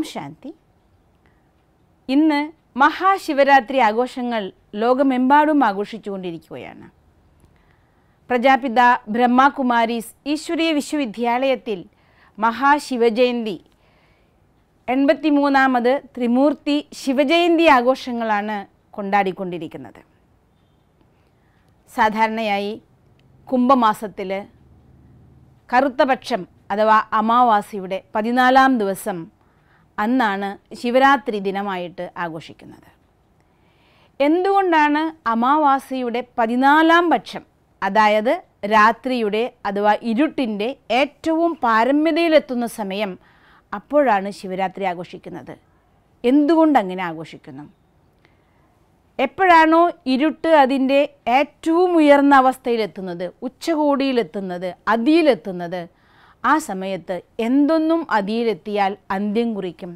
ഓം ശാന്തി. ഇന്ന് മഹാശിവരാത്രി ആഘോഷങ്ങൾ ലോകമെമ്പാടും ആഘോഷിച്ചുകൊണ്ടിരിക്കുകയാണ്. പ്രജാപിത ബ്രഹ്മകുമാരീസ് ഈശ്വരീയ വിശ്വവിദ്യാലയത്തിൽ മഹാശിവജയന്തി 83ാമത് ത്രിമൂർത്തി ശിവജയന്തി ആഘോഷങ്ങളാണ് കൊണ്ടാടിക്കൊണ്ടിരിക്കുന്നത്. സാധാരണയായി കുംഭമാസത്തിൽ കറുത്തപക്ഷം അഥവാ അമാവാസിയുടെ 14ാം ദിവസം അന്നാണ് ശിവരാത്രി ദിനമായിട്ട് ആഘോഷിക്കുന്നത്. എന്തുകൊണ്ടാണ് അമാവാസിയുടെ 14ാം പക്ഷം, അതായത് രാത്രിയുടെ അഥവാ ഇരുട്ടിൻ്റെ ഏറ്റവും പാരമ്യതയിലെത്തുന്ന സമയം, അപ്പോഴാണ് ശിവരാത്രി ആഘോഷിക്കുന്നത്? എന്തുകൊണ്ടങ്ങനെ ആഘോഷിക്കുന്നു? എപ്പോഴാണോ ഇരുട്ട് അതിൻ്റെ ഏറ്റവും ഉയർന്ന അവസ്ഥയിലെത്തുന്നത്, ഉച്ചകോടിയിലെത്തുന്നത്, അതിയിലെത്തുന്നത്, ആ സമയത്ത് എന്തൊന്നും അതിയിലെത്തിയാൽ അന്ത്യം കുറിക്കും.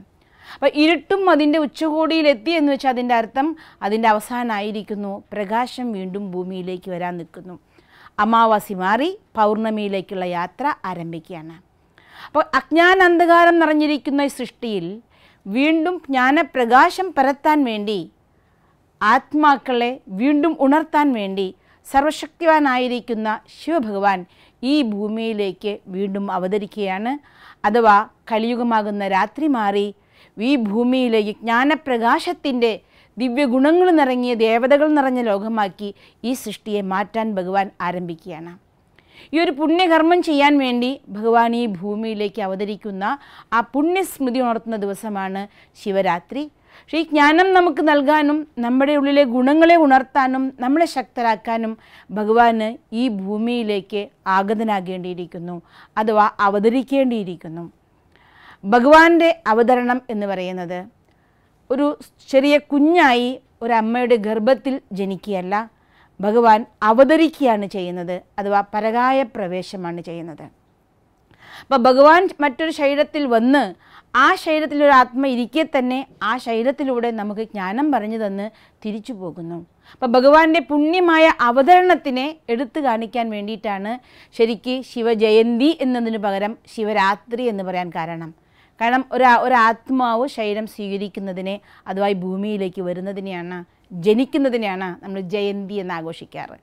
അപ്പോൾ ഇരുട്ടും അതിൻ്റെ ഉച്ചകോടിയിലെത്തി എന്ന് വെച്ചാൽ അതിൻ്റെ അർത്ഥം അതിൻ്റെ അവസാനമായിരിക്കുന്നു. പ്രകാശം വീണ്ടും ഭൂമിയിലേക്ക് വരാൻ നിൽക്കുന്നു. അമാവാസി മാറി പൗർണമിയിലേക്കുള്ള യാത്ര ആരംഭിക്കുകയാണ്. അപ്പോൾ അജ്ഞാന അന്ധകാരം നിറഞ്ഞിരിക്കുന്ന ഈ സൃഷ്ടിയിൽ വീണ്ടും ജ്ഞാനപ്രകാശം പരത്താൻ വേണ്ടി, ആത്മാക്കളെ വീണ്ടും ഉണർത്താൻ വേണ്ടി സർവശക്തിവാനായിരിക്കുന്ന ശിവഭഗവാൻ ഈ ഭൂമിയിലേക്ക് വീണ്ടും അവതരിക്കുകയാണ്. അഥവാ കലിയുഗമാകുന്ന രാത്രി മാറി ഈ ഭൂമിയിലേക്ക് ജ്ഞാനപ്രകാശത്തിൻ്റെ ദിവ്യഗുണങ്ങൾ നിറങ്ങിയ ദേവതകൾ നിറഞ്ഞ ലോകമാക്കി ഈ സൃഷ്ടിയെ മാറ്റാൻ ഭഗവാൻ ആരംഭിക്കുകയാണ്. ഈ ഒരു പുണ്യകർമ്മം ചെയ്യാൻ വേണ്ടി ഭഗവാൻ ഈ ഭൂമിയിലേക്ക് അവതരിക്കുന്ന ആ പുണ്യസ്മൃതി ഉണർത്തുന്ന ദിവസമാണ് ശിവരാത്രി. പക്ഷേ ഈ ജ്ഞാനം നമുക്ക് നൽകാനും നമ്മുടെ ഉള്ളിലെ ഗുണങ്ങളെ ഉണർത്താനും നമ്മളെ ശക്തരാക്കാനും ഭഗവാന് ഈ ഭൂമിയിലേക്ക് ആഗതനാകേണ്ടിയിരിക്കുന്നു, അഥവാ അവതരിക്കേണ്ടിയിരിക്കുന്നു. ഭഗവാന്റെ അവതരണം എന്ന് പറയുന്നത് ഒരു ചെറിയ കുഞ്ഞായി ഒരമ്മയുടെ ഗർഭത്തിൽ ജനിക്കുകയല്ല, ഭഗവാൻ അവതരിക്കുകയാണ് ചെയ്യുന്നത്, അഥവാ പരകായ പ്രവേശമാണ് ചെയ്യുന്നത്. അപ്പോൾ ഭഗവാൻ മറ്റൊരു ശരീരത്തിൽ വന്ന് ആ ശരീരത്തിലൊരു ആത്മ ഇരിക്കെ തന്നെ ആ ശരീരത്തിലൂടെ നമുക്ക് ജ്ഞാനം പറഞ്ഞു തന്ന് തിരിച്ചു പോകുന്നു. അപ്പോൾ ഭഗവാന്റെ പുണ്യമായ അവതരണത്തിനെ എടുത്തു കാണിക്കാൻ വേണ്ടിയിട്ടാണ് ശരിക്ക് ശിവജയന്തി എന്നതിന് പകരം ശിവരാത്രി എന്ന് പറയാൻ കാരണം. ഒരാത്മാവ് ശരീരം സ്വീകരിക്കുന്നതിനെ, അഥവാ ഈ ഭൂമിയിലേക്ക് വരുന്നതിനെയാണ്, ജനിക്കുന്നതിനെയാണ് നമ്മൾ ജയന്തി എന്ന് ആഘോഷിക്കാറ്,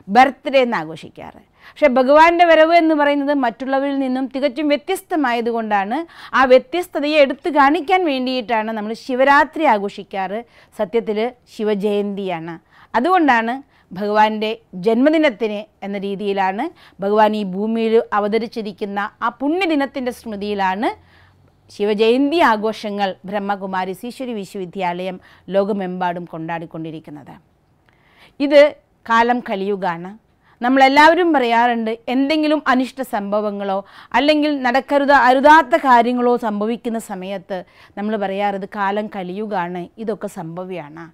ബർത്ത്ഡേ എന്ന് ആഘോഷിക്കാറ്. പക്ഷേ ഭഗവാന്റെ വരവ് എന്ന് പറയുന്നത് മറ്റുള്ളവരിൽ നിന്നും തികച്ചും വ്യത്യസ്തമായതുകൊണ്ടാണ്, ആ വ്യത്യസ്തതയെ എടുത്തു കാണിക്കാൻ വേണ്ടിയിട്ടാണ് നമ്മൾ ശിവരാത്രി ആഘോഷിക്കാറ്. സത്യത്തിൽ ശിവജയന്തിയാണ്. അതുകൊണ്ടാണ് ഭഗവാന്റെ ജന്മദിനത്തിന് എന്ന രീതിയിലാണ് ഭഗവാൻ ഈ ഭൂമിയിൽ അവതരിച്ചിരിക്കുന്ന ആ പുണ്യദിനത്തിൻ്റെ സ്മൃതിയിലാണ് ശിവജയന്തി ആഘോഷങ്ങൾ ബ്രഹ്മകുമാരീസ് ഈശ്വരീയ വിശ്വവിദ്യാലയം ലോകമെമ്പാടും കൊണ്ടാടിക്കൊണ്ടിരിക്കുന്നത്. ഇത് കാലം കലിയുഗാണ്. നമ്മളെല്ലാവരും പറയാറുണ്ട്, എന്തെങ്കിലും അനിഷ്ട സംഭവങ്ങളോ അല്ലെങ്കിൽ അരുതാത്ത കാര്യങ്ങളോ സംഭവിക്കുന്ന സമയത്ത് നമ്മൾ പറയാറത് കാലം കലിയുഗാണ്, ഇതൊക്കെ സംഭവ്യമാണ്,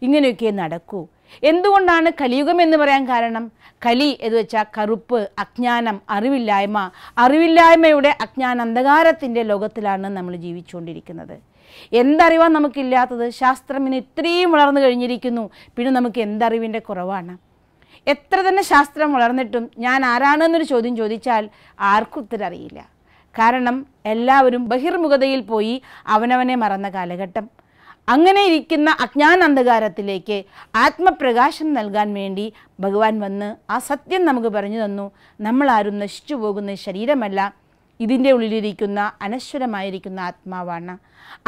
ഇങ്ങനെയൊക്കെ നടക്കൂ. എന്തുകൊണ്ടാണ് കലിയുഗം എന്ന് പറയാൻ കാരണം? കലി എന്ന് വെച്ചാൽ കറുപ്പ്, അജ്ഞാനം, അറിവില്ലായ്മയുടെ അജ്ഞാന അന്ധകാരത്തിൻ്റെ ലോകത്തിലാണ് നമ്മൾ ജീവിച്ചുകൊണ്ടിരിക്കുന്നത്. എന്തറിവാണ് നമുക്കില്ലാത്തത്? ശാസ്ത്രം ഇന്ന് ഇത്രയും വളർന്നു കഴിഞ്ഞിരിക്കുന്നു, പിന്നെ നമുക്ക് എന്തറിവിൻ്റെ കുറവാണ്? എത്ര തന്നെ ശാസ്ത്രം വളർന്നിട്ടും ഞാൻ ആരാണെന്നൊരു ചോദ്യം ചോദിച്ചാൽ ആർക്കും ഉത്തരം അറിയില്ല. കാരണം എല്ലാവരും ബഹിർമുഖതയിൽ പോയി അവനവനെ മറന്ന കാലഘട്ടം. അങ്ങനെ ഇരിക്കുന്ന അജ്ഞാന അന്ധകാരത്തിലേക്ക് ആത്മപ്രകാശം നൽകാൻ വേണ്ടി ഭഗവാൻ വന്ന് ആ സത്യം നമുക്ക് പറഞ്ഞു തന്നു. നമ്മളാരും നശിച്ചു പോകുന്ന ശരീരമല്ല, ഇതിൻ്റെ ഉള്ളിലിരിക്കുന്ന അനശ്വരമായിരിക്കുന്ന ആത്മാവാണ്.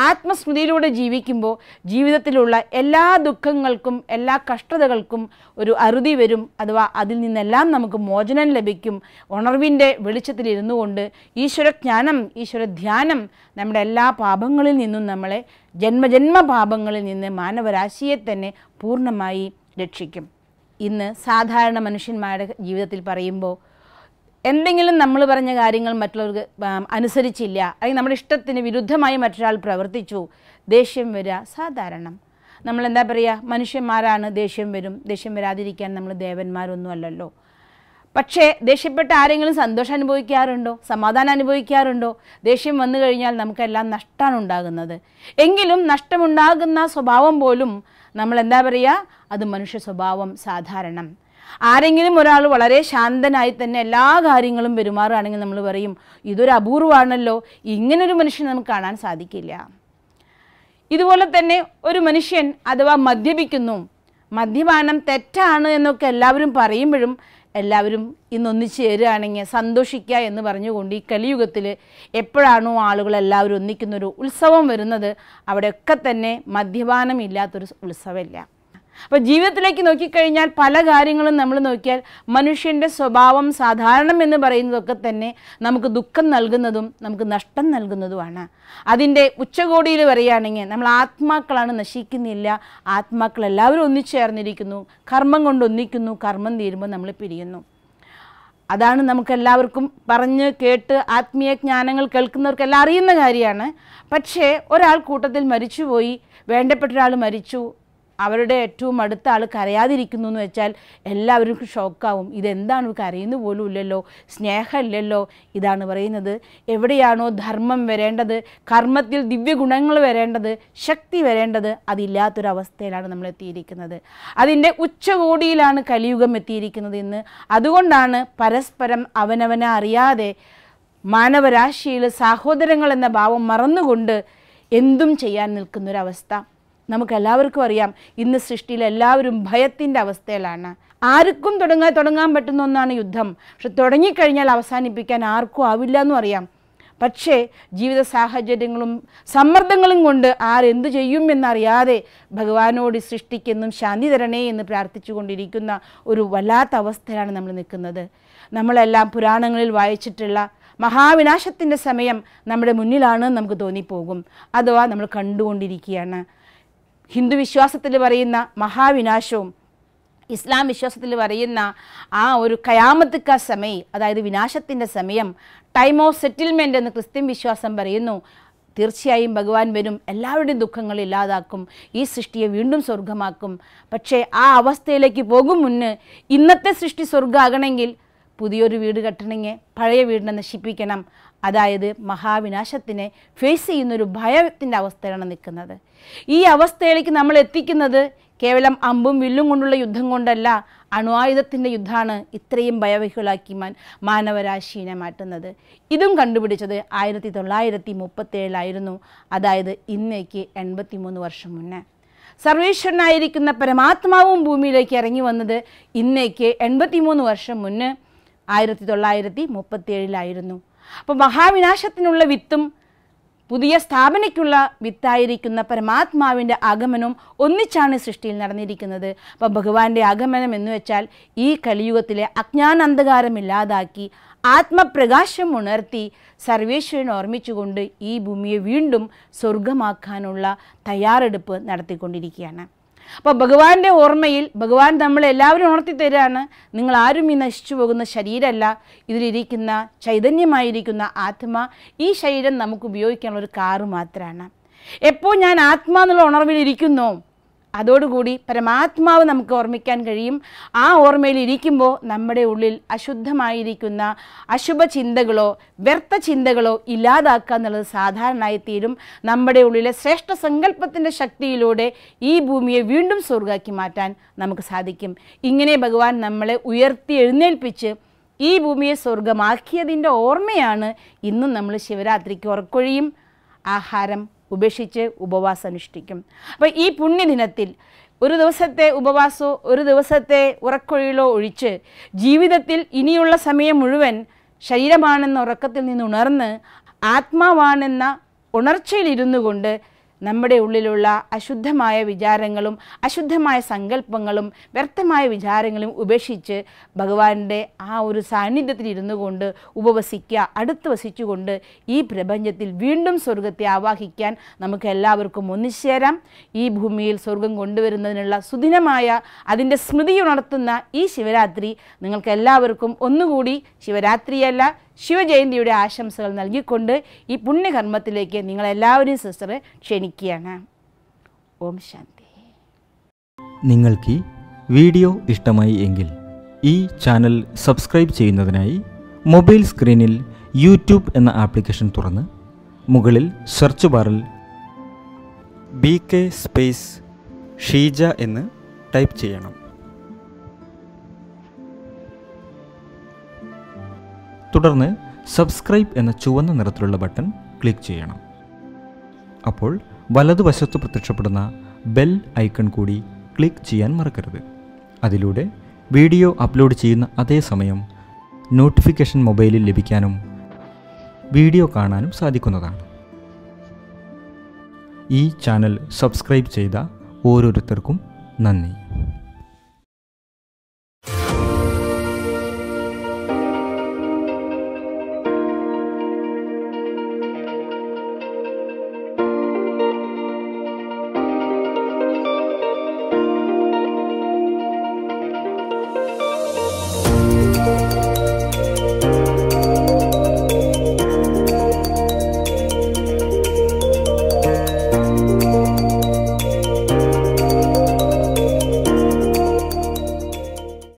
ആത്മസ്മൃതിയിലൂടെ ജീവിക്കുമ്പോൾ ജീവിതത്തിലുള്ള എല്ലാ ദുഃഖങ്ങൾക്കും എല്ലാ കഷ്ടതകൾക്കും ഒരു അറുതി വരും, അഥവാ അതിൽ നിന്നെല്ലാം നമുക്ക് മോചനം ലഭിക്കും. ഉണർവിൻ്റെ വെളിച്ചത്തിലിരുന്നു കൊണ്ട് ഈശ്വരജ്ഞാനം, ഈശ്വരധ്യാനം നമ്മുടെ എല്ലാ പാപങ്ങളിൽ നിന്നും നമ്മളെ ജന്മജന്മ പാപങ്ങളിൽ നിന്ന് മാനവരാശിയെ തന്നെ പൂർണ്ണമായി രക്ഷിക്കും. ഇന്ന് സാധാരണ മനുഷ്യന്മാരുടെ ജീവിതത്തിൽ പറയുമ്പോൾ എന്തെങ്കിലും നമ്മൾ പറഞ്ഞ കാര്യങ്ങൾ മറ്റുള്ളവർക്ക് അനുസരിച്ചില്ല, അല്ലെങ്കിൽ നമ്മുടെ ഇഷ്ടത്തിന് വിരുദ്ധമായി മറ്റൊരാൾ പ്രവർത്തിച്ചു, ദേഷ്യം വരിക സാധാരണം. നമ്മളെന്താ പറയുക, മനുഷ്യന്മാരാണ്, ദേഷ്യം വരും. ദേഷ്യം വരാതിരിക്കാൻ നമ്മൾ ദേവന്മാരൊന്നും അല്ലല്ലോ. പക്ഷേ ദേഷ്യപ്പെട്ട ആരെങ്കിലും സന്തോഷം അനുഭവിക്കാറുണ്ടോ? സമാധാനം അനുഭവിക്കാറുണ്ടോ? ദേഷ്യം വന്നു കഴിഞ്ഞാൽ നമുക്കെല്ലാം നഷ്ടമാണ് ഉണ്ടാകുന്നത്. എങ്കിലും നഷ്ടമുണ്ടാകുന്ന സ്വഭാവം പോലും നമ്മൾ എന്താ പറയുക, അത് മനുഷ്യ സ്വഭാവം സാധാരണം. ആരെങ്കിലും ഒരാൾ വളരെ ശാന്തനായി തന്നെ എല്ലാ കാര്യങ്ങളും പെരുമാറുകയാണെങ്കിൽ നമ്മൾ പറയും ഇതൊരു അപൂർവമാണല്ലോ, ഇങ്ങനൊരു മനുഷ്യനെ നമുക്ക് കാണാൻ സാധിക്കില്ല. ഇതുപോലെ തന്നെ ഒരു മനുഷ്യൻ അഥവാ മദ്യപിക്കുന്നു, മദ്യപാനം തെറ്റാണ് എന്നൊക്കെ എല്ലാവരും പറയുമ്പോഴും എല്ലാവരും ഇന്നൊന്നിച്ച് ചേരുകയാണെങ്കിൽ സന്തോഷിക്കുക എന്ന് പറഞ്ഞുകൊണ്ട് ഈ കലിയുഗത്തിൽ എപ്പോഴാണോ ആളുകൾ എല്ലാവരും ഒന്നിക്കുന്നൊരു ഉത്സവം വരുന്നത്, അവിടെയൊക്കെ തന്നെ മദ്യപാനം ഇല്ലാത്തൊരു ഉത്സവമില്ല. അപ്പോൾ ജീവിതത്തിലേക്ക് നോക്കിക്കഴിഞ്ഞാൽ പല കാര്യങ്ങളും നമ്മൾ നോക്കിയാൽ മനുഷ്യൻ്റെ സ്വഭാവം സാധാരണം എന്ന് പറയുന്നതൊക്കെ തന്നെ നമുക്ക് ദുഃഖം നൽകുന്നതും നമുക്ക് നഷ്ടം നൽകുന്നതുമാണ്. അതിൻ്റെ ഉച്ചകോടിയിൽ പറയുകയാണെങ്കിൽ നമ്മൾ ആത്മാക്കളാണ് നശിക്കുന്നില്ല, ആത്മാക്കൾ എല്ലാവരും ഒന്നിച്ചേർന്നിരിക്കുന്നു, കർമ്മം കൊണ്ട് ഒന്നിക്കുന്നു, കർമ്മം തീരുമ്പോൾ നമ്മൾ പിരിയുന്നു. അതാണ് നമുക്കെല്ലാവർക്കും പറഞ്ഞ് കേട്ട് ആത്മീയ ജ്ഞാനങ്ങൾ കേൾക്കുന്നവർക്കെല്ലാം അറിയുന്ന കാര്യമാണ്. പക്ഷേ ഒരാൾ കൂട്ടത്തിൽ മരിച്ചുപോയി, വേണ്ടപ്പെട്ട ഒരാൾ മരിച്ചു, അവരുടെ ഏറ്റവും അടുത്ത ആൾ കരയാതിരിക്കുന്നു എന്ന് വെച്ചാൽ എല്ലാവർക്കും ഷോക്കാവും. ഇതെന്താണ് കരയുന്നു പോലും ഇല്ലല്ലോ, സ്നേഹമില്ലല്ലോ. ഇതാണ് പറയുന്നത്, എവിടെയാണോ ധർമ്മം വരേണ്ടത്, കർമ്മത്തിൽ ദിവ്യഗുണങ്ങൾ വരേണ്ടത്, ശക്തി വരേണ്ടത്, അതില്ലാത്തൊരവസ്ഥയിലാണ് നമ്മൾ എത്തിയിരിക്കുന്നത്. അതിൻ്റെ ഉച്ചകോടിയിലാണ് കലിയുഗം എത്തിയിരിക്കുന്നത് ഇന്ന്. അതുകൊണ്ടാണ് പരസ്പരം അവനവനെ അറിയാതെ മാനവരാശിയിൽ സഹോദരങ്ങൾ എന്ന ഭാവം മറന്നുകൊണ്ട് എന്തും ചെയ്യാൻ നിൽക്കുന്നൊരവസ്ഥ. നമുക്കെല്ലാവർക്കും അറിയാം, ഇന്ന് സൃഷ്ടിയിൽ എല്ലാവരും ഭയത്തിൻ്റെ അവസ്ഥയിലാണ്. ആർക്കും തുടങ്ങാൻ പറ്റുന്ന ഒന്നാണ് യുദ്ധം. പക്ഷെ തുടങ്ങിക്കഴിഞ്ഞാൽ അവസാനിപ്പിക്കാൻ ആർക്കും ആവില്ല എന്നും അറിയാം. പക്ഷേ ജീവിത സാഹചര്യങ്ങളും സമ്മർദ്ദങ്ങളും കൊണ്ട് ആരെന്തു ചെയ്യും എന്നറിയാതെ ഭഗവാനോട് സൃഷ്ടിക്കെന്നും ശാന്തി തരണേ എന്ന് പ്രാർത്ഥിച്ചു കൊണ്ടിരിക്കുന്ന ഒരു വല്ലാത്ത അവസ്ഥയിലാണ് നമ്മൾ നിൽക്കുന്നത്. നമ്മളെല്ലാം പുരാണങ്ങളിൽ വായിച്ചിട്ടുള്ള മഹാവിനാശത്തിൻ്റെ സമയം നമ്മുടെ മുന്നിലാണ് നമുക്ക് തോന്നിപ്പോകും, അഥവാ നമ്മൾ കണ്ടുകൊണ്ടിരിക്കുകയാണ്. ഹിന്ദു വിശ്വാസത്തിൽ പറയുന്ന മഹാവിനാശവും ഇസ്ലാം വിശ്വാസത്തിൽ പറയുന്ന ആ ഒരു ഖയാമത്ത് കാ സമയം, അതായത് വിനാശത്തിൻ്റെ സമയം, ടൈം ഓഫ് സെറ്റിൽമെൻറ്റ് എന്ന് ക്രിസ്ത്യൻ വിശ്വാസം പറയുന്നു. തീർച്ചയായും ഭഗവാൻ വരും, എല്ലാവരുടെയും ദുഃഖങ്ങൾ ഇല്ലാതാക്കും, ഈ സൃഷ്ടിയെ വീണ്ടും സ്വർഗമാക്കും. പക്ഷേ ആ അവസ്ഥയിലേക്ക് പോകും മുന്ന് ഇന്നത്തെ സൃഷ്ടി സ്വർഗ്ഗമാകണമെങ്കിൽ പുതിയൊരു വീട് കെട്ടണമെങ്കിൽ പഴയ വീടിനെ നശിപ്പിക്കണം. അതായത് മഹാവിനാശത്തിനെ ഫേസ് ചെയ്യുന്നൊരു ഭയത്തിൻ്റെ അവസ്ഥയിലാണ് നിൽക്കുന്നത്. ഈ അവസ്ഥയിലേക്ക് നമ്മൾ എത്തിക്കുന്നത് കേവലം അമ്പും വില്ലും കൊണ്ടുള്ള യുദ്ധം കൊണ്ടല്ല, അണുആയുധത്തിൻ്റെ യുദ്ധമാണ് ഇത്രയും ഭയവിഹ്വലാക്കി മാനവരാശിയെ മാറ്റുന്നത്. ഇതും കണ്ടുപിടിച്ചത് 1937 അതായത് ഇന്നേക്ക് 83 വർഷം മുന്നേ. സർവേശ്വരനായിരിക്കുന്ന പരമാത്മാവും ഭൂമിയിലേക്ക് ഇറങ്ങി വന്നത് ഇന്നേക്ക് 83 വർഷം മുന്നേ 1937 അപ്പോൾ മഹാവിനാശത്തിനുള്ള വിത്തും പുതിയ സ്ഥാപനയ്ക്കുള്ള വിത്തായിരിക്കുന്ന പരമാത്മാവിൻ്റെ ആഗമനവും ഒന്നിച്ചാണ് സൃഷ്ടിയിൽ നടന്നിരിക്കുന്നത്. അപ്പോൾ ഭഗവാന്റെ ആഗമനം എന്ന് വെച്ചാൽ ഈ കലിയുഗത്തിലെ അജ്ഞാനാന്ധകാരമില്ലാതാക്കി ആത്മപ്രകാശം ഉണർത്തി സർവേശ്വരനെ ഓർമ്മിച്ചുകൊണ്ട് ഈ ഭൂമിയെ വീണ്ടും സ്വർഗമാക്കാനുള്ള തയ്യാറെടുപ്പ് നടത്തിക്കൊണ്ടിരിക്കുകയാണ്. അപ്പോൾ ഭഗവാന്റെ ഓർമ്മയിൽ ഭഗവാൻ നമ്മളെല്ലാവരും ഉണർത്തി തരാണ്, നിങ്ങൾ ആരും ഈ നശിച്ചു പോകുന്ന ശരീരമല്ല, ഇതിലിരിക്കുന്ന ചൈതന്യമായിരിക്കുന്ന ആത്മ, ഈ ശരീരം നമുക്ക് ഉപയോഗിക്കാനുള്ള ഒരു കാറ് മാത്രമാണ്. എപ്പോൾ ഞാൻ ആത്മാ എന്നുള്ള ഉണർവിലിരിക്കുന്നോ അതോടുകൂടി പരമാത്മാവ് നമുക്ക് ഓർമ്മിക്കാൻ കഴിയും. ആ ഓർമ്മയിൽ ഇരിക്കുമ്പോൾ നമ്മുടെ ഉള്ളിൽ അശുദ്ധമായിരിക്കുന്ന അശുഭ ചിന്തകളോ വ്യർത്ഥ ചിന്തകളോ ഇല്ലാതാക്കുക എന്നുള്ളത് സാധാരണയായി തീരും. നമ്മുടെ ഉള്ളിലെ ശ്രേഷ്ഠ സങ്കല്പത്തിൻ്റെ ശക്തിയിലൂടെ ഈ ഭൂമിയെ വീണ്ടും സ്വർഗ്ഗമാക്കി മാറ്റാൻ നമുക്ക് സാധിക്കും. ഇങ്ങനെ ഭഗവാൻ നമ്മളെ ഉയർത്തി എഴുന്നേൽപ്പിച്ച് ഈ ഭൂമിയെ സ്വർഗമാക്കിയതിൻ്റെ ഓർമ്മയാണ് ഇന്നും നമ്മൾ ശിവരാത്രിക്ക് ഉറക്കൊഴിയും ആഹാരം ഉപേക്ഷിച്ച് ഉപവാസം അനുഷ്ഠിക്കും. അപ്പോൾ ഈ പുണ്യദിനത്തിൽ ഒരു ദിവസത്തെ ഉപവാസമോ ഒരു ദിവസത്തെ ഉറക്കൊഴിയിലോ ഒഴിച്ച് ജീവിതത്തിൽ ഇനിയുള്ള സമയം മുഴുവൻ ശരീരമാണെന്ന ഉറക്കത്തിൽ നിന്ന് ഉണർന്ന് ആത്മാവാണെന്ന ഉണർച്ചയിലിരുന്നു കൊണ്ട് നമ്മുടെ ഉള്ളിലുള്ള അശുദ്ധമായ വിചാരങ്ങളും അശുദ്ധമായ സങ്കല്പങ്ങളും വ്യർത്ഥമായ വിചാരങ്ങളും ഉപേക്ഷിച്ച് ഭഗവാന്റെ ആ ഒരു സാന്നിധ്യത്തിൽ ഇരുന്നു കൊണ്ട് ഉപവസിക്കുക, അടുത്ത് വസിച്ചുകൊണ്ട് ഈ പ്രപഞ്ചത്തിൽ വീണ്ടും സ്വർഗത്തെ ആവാഹിക്കാൻ നമുക്ക് എല്ലാവർക്കും ഒന്നിച്ചേരാം. ഈ ഭൂമിയിൽ സ്വർഗം കൊണ്ടുവരുന്നതിനുള്ള സുദിനമായ അതിൻ്റെ സ്മൃതി ഉണർത്തുന്ന ഈ ശിവരാത്രി നിങ്ങൾക്ക് എല്ലാവർക്കും ഒന്നുകൂടി ശിവരാത്രിയല്ല ശിവജയന്തിയുടെ ആശംസകൾ നൽകിക്കൊണ്ട് ഈ പുണ്യകർമ്മത്തിലേക്ക് നിങ്ങളെല്ലാവരെയും സിസ്റ്റർ ക്ഷണിക്കുകയാണ്. ഓം ശാന്തി. നിങ്ങൾക്ക് ഈ വീഡിയോ ഇഷ്ടമായി എങ്കിൽ ഈ ചാനൽ സബ്സ്ക്രൈബ് ചെയ്യുന്നതിനായി മൊബൈൽ സ്ക്രീനിൽ യൂട്യൂബ് എന്ന ആപ്ലിക്കേഷൻ തുറന്ന് മുകളിൽ സെർച്ച് ബാറിൽ BK ഷീജ എന്ന് ടൈപ്പ് ചെയ്യണം. തുടർന്ന് സബ്സ്ക്രൈബ് എന്ന ചുവന്ന നിറത്തിലുള്ള ബട്ടൺ ക്ലിക്ക് ചെയ്യണം. അപ്പോൾ വലതുവശത്ത് പ്രത്യക്ഷപ്പെടുന്ന ബെൽ ഐക്കൺ കൂടി ക്ലിക്ക് ചെയ്യാൻ മറക്കരുത്. അതിലൂടെ വീഡിയോ അപ്ലോഡ് ചെയ്യുന്ന അതേ സമയം നോട്ടിഫിക്കേഷൻ മൊബൈലിൽ ലഭിക്കാനും വീഡിയോ കാണാനും സാധിക്കുന്നതാണ്. ഈ ചാനൽ സബ്സ്ക്രൈബ് ചെയ്ത ഓരോരുത്തർക്കും നന്ദി.